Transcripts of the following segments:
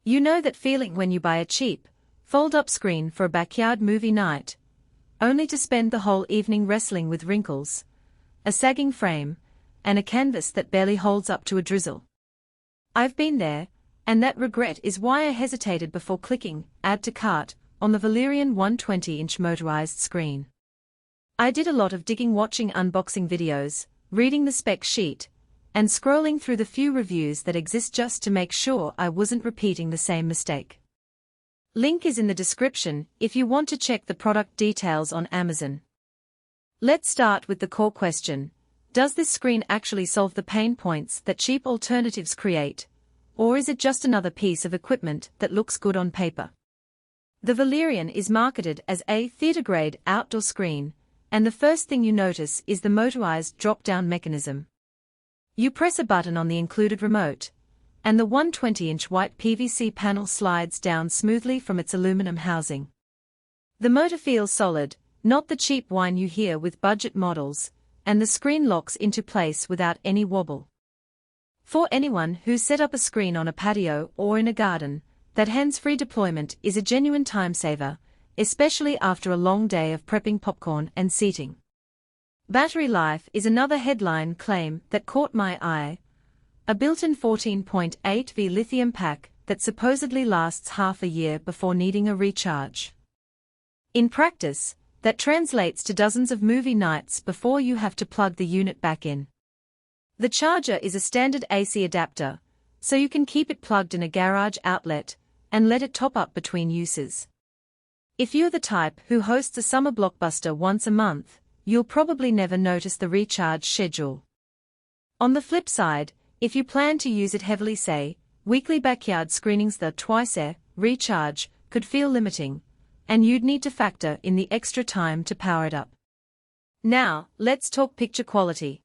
You know that feeling when you buy a cheap, fold-up screen for a backyard movie night, only to spend the whole evening wrestling with wrinkles, a sagging frame, and a canvas that barely holds up to a drizzle. I've been there, and that regret is why I hesitated before clicking Add to Cart on the Valerion 120-inch motorized screen. I did a lot of digging, watching unboxing videos, reading the spec sheet, and scrolling through the few reviews that exist just to make sure I wasn't repeating the same mistake. Link is in the description if you want to check the product details on Amazon. Let's start with the core question: does this screen actually solve the pain points that cheap alternatives create, or is it just another piece of equipment that looks good on paper? The Valerion is marketed as a theater-grade outdoor screen, and the first thing you notice is the motorized drop-down mechanism. You press a button on the included remote, and the 120-inch white PVC panel slides down smoothly from its aluminum housing. The motor feels solid, not the cheap whine you hear with budget models, and the screen locks into place without any wobble. For anyone who's set up a screen on a patio or in a garden, that hands-free deployment is a genuine time-saver, especially after a long day of prepping popcorn and seating. Battery life is another headline claim that caught my eye. A built-in 14.8V lithium pack that supposedly lasts half a year before needing a recharge. In practice, that translates to dozens of movie nights before you have to plug the unit back in. The charger is a standard AC adapter, so you can keep it plugged in a garage outlet and let it top up between uses. If you're the type who hosts a summer blockbuster once a month, you'll probably never notice the recharge schedule. On the flip side, if you plan to use it heavily, say, weekly backyard screenings, the twice-a recharge could feel limiting, and you'd need to factor in the extra time to power it up. Now, let's talk picture quality.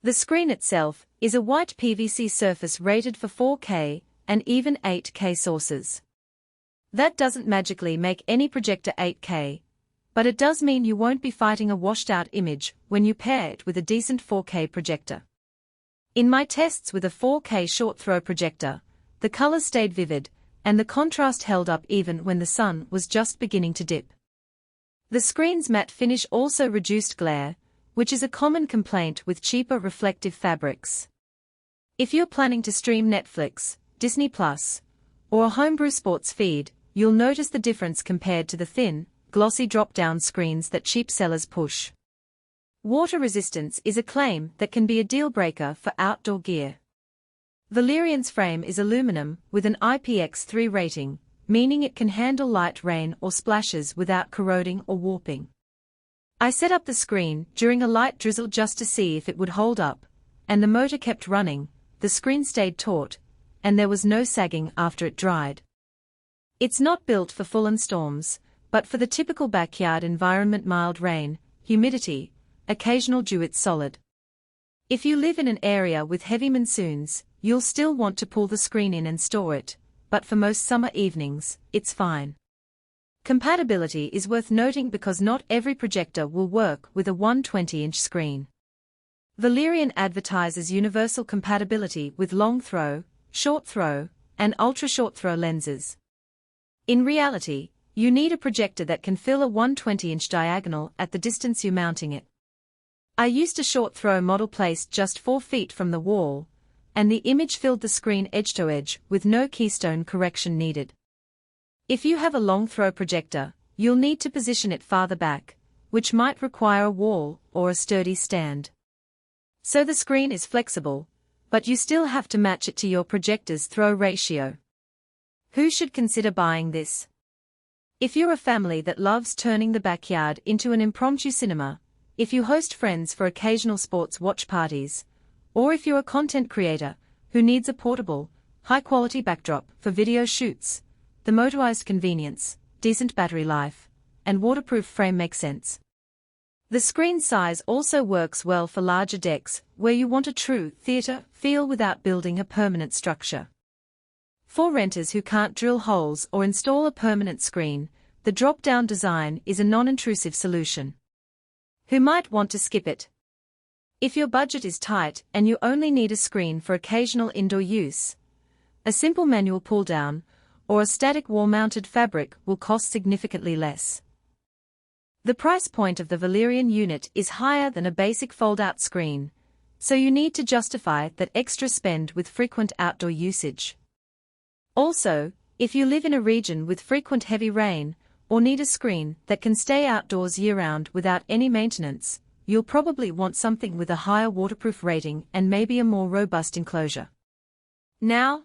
The screen itself is a white PVC surface rated for 4K and even 8K sources. That doesn't magically make any projector 8K, but it does mean you won't be fighting a washed-out image when you pair it with a decent 4K projector. In my tests with a 4K short-throw projector, the colors stayed vivid, and the contrast held up even when the sun was just beginning to dip. The screen's matte finish also reduced glare, which is a common complaint with cheaper reflective fabrics. If you're planning to stream Netflix, Disney+, or a homebrew sports feed, you'll notice the difference compared to the thin, glossy drop-down screens that cheap sellers push. Water resistance is a claim that can be a deal-breaker for outdoor gear. Valerion's frame is aluminum with an IPX3 rating, meaning it can handle light rain or splashes without corroding or warping. I set up the screen during a light drizzle just to see if it would hold up, and the motor kept running, the screen stayed taut, and there was no sagging after it dried. It's not built for full-on storms, but for the typical backyard environment: mild rain, humidity, occasional dew. It's solid. If you live in an area with heavy monsoons, you'll still want to pull the screen in and store it, but for most summer evenings, it's fine. Compatibility is worth noting because not every projector will work with a 120-inch screen. Valerion advertises universal compatibility with long-throw, short-throw, and ultra-short-throw lenses. In reality, you need a projector that can fill a 120-inch diagonal at the distance you're mounting it. I used a short-throw model placed just 4 feet from the wall, and the image filled the screen edge-to-edge with no keystone correction needed. If you have a long-throw projector, you'll need to position it farther back, which might require a wall or a sturdy stand. So the screen is flexible, but you still have to match it to your projector's throw ratio. Who should consider buying this? If you're a family that loves turning the backyard into an impromptu cinema, if you host friends for occasional sports watch parties, or if you're a content creator who needs a portable, high-quality backdrop for video shoots, the motorized convenience, decent battery life, and waterproof frame make sense. The screen size also works well for larger decks where you want a true theater feel without building a permanent structure. For renters who can't drill holes or install a permanent screen, the drop-down design is a non-intrusive solution. Who might want to skip it? If your budget is tight and you only need a screen for occasional indoor use, A simple manual pull-down, or a static wall-mounted fabric will cost significantly less. The price point of the Valerion unit is higher than a basic fold-out screen, so you need to justify that extra spend with frequent outdoor usage. Also, if you live in a region with frequent heavy rain, or need a screen that can stay outdoors year-round without any maintenance, you'll probably want something with a higher waterproof rating and maybe a more robust enclosure. Now,